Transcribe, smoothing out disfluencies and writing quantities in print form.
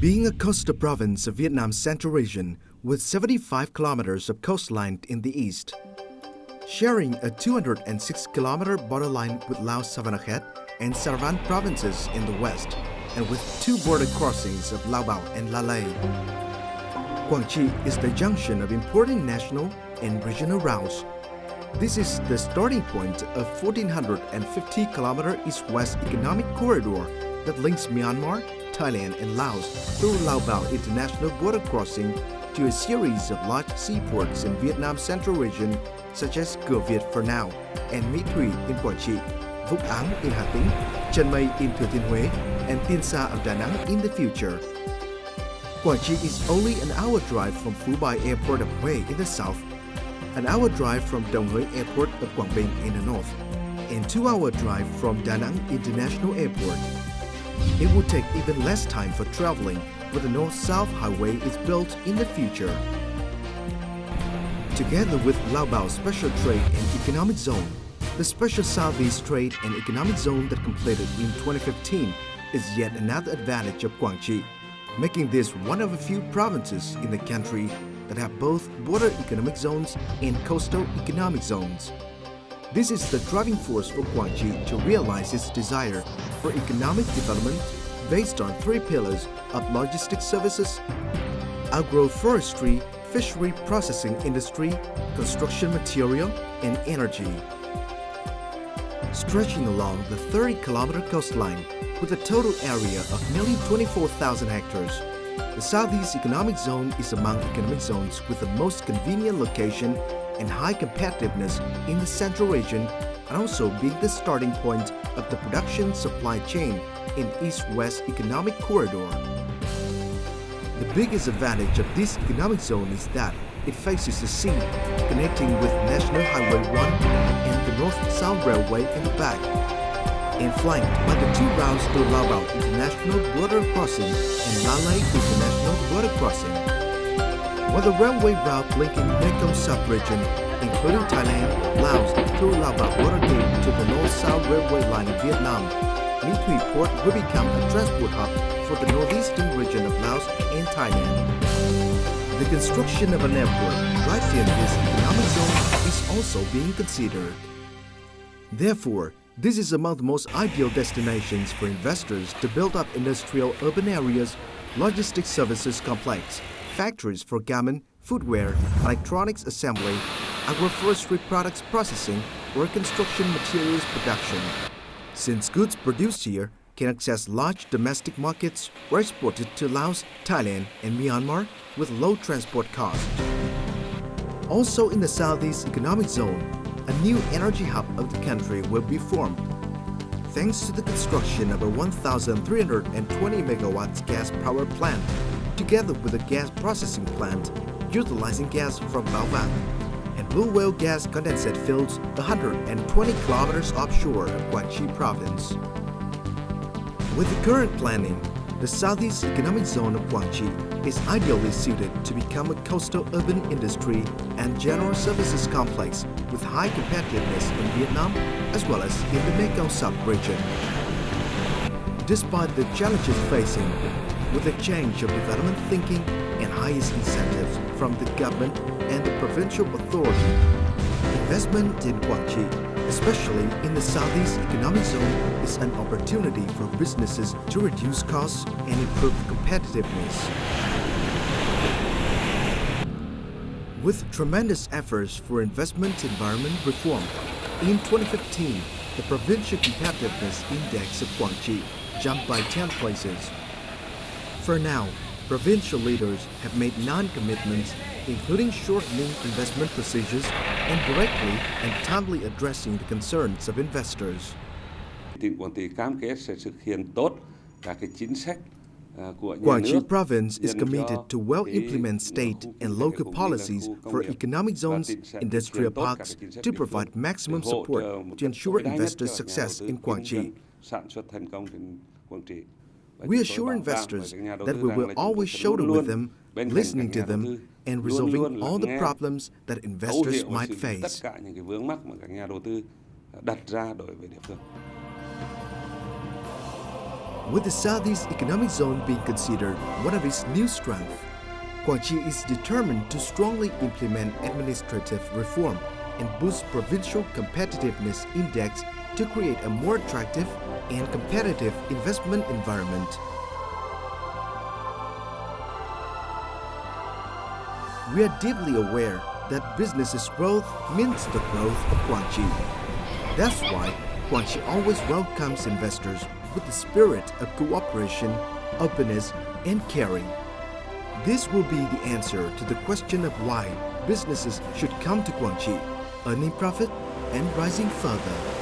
Being a coastal province of Vietnam's Central region with 75 kilometers of coastline in the east, sharing a 206-kilometer borderline with Laos Savanakhet and Saravan provinces in the west, and with two border crossings of Lao Bảo and La Lei, Quảng Trị is the junction of important national and regional routes. This is the starting point of 1,450-kilometer east-west economic corridor that links Myanmar, Thailand and Laos through Lao Bảo International Border Crossing to a series of large seaports in Vietnam's central region such as Cửa Việt for now and Mỹ Thủy in Quảng Trị, Vũng Áng in Hà Tĩnh, Chân Mây in Thừa Thiên Huế and Tiên Sa of Da Nang in the future. Quảng Trị is only an hour drive from Phu Bai Airport of Huế in the south, an hour drive from Đồng Hới Airport of Quảng Bình in the north, and 2-hour drive from Da Nang International Airport. It will take even less time for traveling when the north-south highway is built in the future. Together with Lao Bảo Special Trade and Economic Zone, the Special Southeast Trade and Economic Zone that completed in 2015 is yet another advantage of Quảng Trị, making this one of a few provinces in the country that have both border economic zones and coastal economic zones. This is the driving force for Quảng Trị to realize its desire for economic development based on 3 pillars of logistics services, agroforestry, fishery processing industry, construction material, and energy. Stretching along the 30-kilometer coastline with a total area of nearly 24,000 hectares, the Southeast Economic Zone is among economic zones with the most convenient location and high competitiveness in the central region, and also being the starting point of the production supply chain in East-West Economic Corridor. The biggest advantage of this economic zone is that it faces the sea, connecting with National Highway 1 and the North-South Railway in the back, and flanked by the 2 routes to Lao Bảo International Border Crossing and La Lei International Border Crossing. While the railway route linking Mekong sub-region, including Thailand, Laos, through Lao Bảo border gate to the North-South Railway line in Vietnam, Mỹ Thủy Port will become a transport hub for the northeastern region of Laos and Thailand. The construction of an airport right in this economic zone is also being considered. Therefore, this is among the most ideal destinations for investors to build up industrial urban areas, logistics services complex, factories for garment, footwear, electronics assembly, agroforestry products processing, or construction materials production. Since goods produced here can access large domestic markets or exported to Laos, Thailand, and Myanmar with low transport costs. Also in the Southeast Economic Zone, a new energy hub of the country will be formed. Thanks to the construction of a 1,320 megawatts gas power plant, together with a gas processing plant utilizing gas from Bao Vang, and Blue Whale gas condensate fields 120 kilometers offshore of Quảng Trị province. With the current planning, the Southeast Economic Zone of Quảng Trị is ideally suited to become a coastal urban industry and general services complex with high competitiveness in Vietnam as well as in the Mekong sub-region. Despite the challenges facing, with a change of development thinking and highest incentives from the government and the provincial authority, investment in Quảng Trị, especially in the Southeast Economic Zone, is an opportunity for businesses to reduce costs and improve competitiveness. With tremendous efforts for investment environment reform, in 2015, the Provincial Competitiveness Index of Quảng Trị jumped by 10 places. For now, provincial leaders have made non-commitments, including shortening investment procedures and directly and timely addressing the concerns of investors. Tỉnh Quảng Trị cam kết sẽ thực hiện tốt các chính sách của nhà Quảng Trị nước. province is committed to well implement state and local policies for economic zones, industrial parks to provide maximum support to ensure investors' success in Quảng Trị. We assure investors that we will always shoulder with them, listening to them, and resolving all the problems that investors might face. With the Southeast Economic Zone being considered one of its new strengths, Quảng Trị is determined to strongly implement administrative reform and boost provincial competitiveness index to create a more attractive and competitive investment environment. We are deeply aware that business growth means the growth of Quảng Trị. That's why Quảng Trị always welcomes investors with the spirit of cooperation, openness, and caring. This will be the answer to the question of why businesses should come to Quảng Trị, earning profit and rising further.